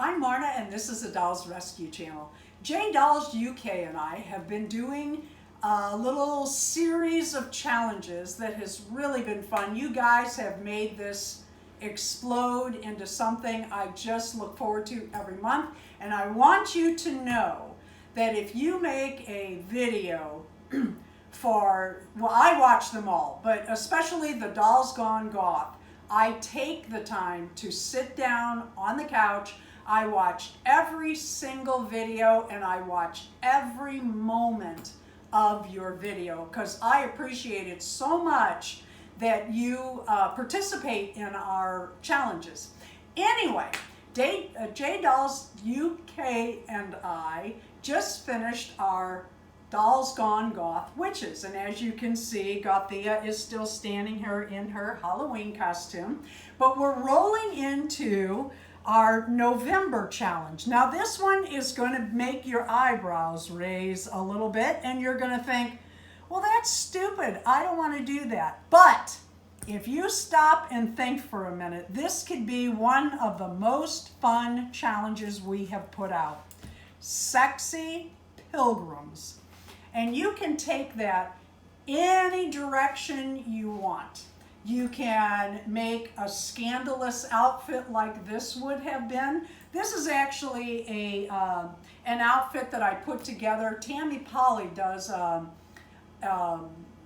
I'm Marna and this is the Dolls Rescue Channel. J Dolls UK and I have been doing a little series of challenges that has really been fun. You guys have made this explode into something I just look forward to every month. And I want you to know that if you make a video for, well, I watch them all, but especially the Dolls Gone Goth, I take the time to sit down on the couch. I watch every single video and I watch every moment of your video because I appreciate it so much that you participate in our challenges. Anyway, J Dolls UK and I just finished our Dolls Gone Goth Witches, and as you can see, Gothea is still standing here in her Halloween costume, but we're rolling into our November challenge. Now this one is going to make your eyebrows raise a little bit and you're going to think, well, that's stupid, I don't want to do that. But if you stop and think for a minute, this could be one of the most fun challenges we have put out. Sexy Pilgrims. And you can take that any direction you want. You can make a scandalous outfit like this would have been. This is actually an outfit that I put together. Tammy Polly does a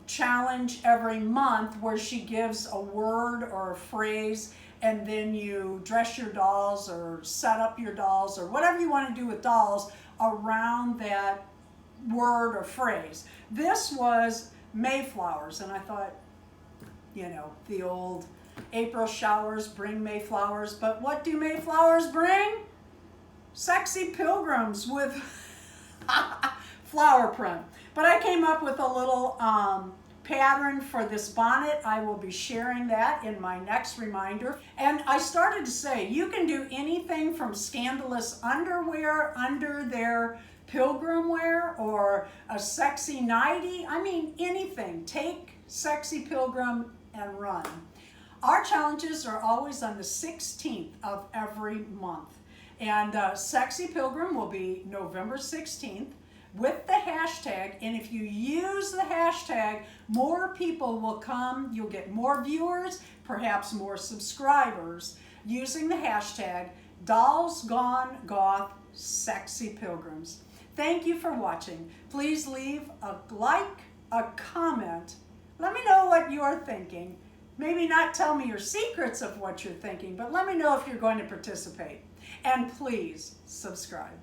challenge every month where she gives a word or a phrase, and then you dress your dolls or set up your dolls or whatever you want to do with dolls around that word or phrase. This was Mayflowers, and I thought, you know, the old April showers bring Mayflowers, but what do Mayflowers bring? Sexy Pilgrims with flower print. But I came up with a little pattern for this bonnet. I will be sharing that in my next reminder. And I started to say, you can do anything from scandalous underwear under their pilgrim wear or a sexy nightie. I mean, anything. Take Sexy Pilgrim and run. Our challenges are always on the 16th of every month. And Sexy Pilgrim will be November 16th with the hashtag. And if you use the hashtag, more people will come. You'll get more viewers, perhaps more subscribers using the hashtag DollsGoneGoth Sexy Pilgrims. Thank you for watching. Please leave a like, a comment. Let me know what you're thinking. Maybe not tell me your secrets of what you're thinking, but let me know if you're going to participate. And please subscribe.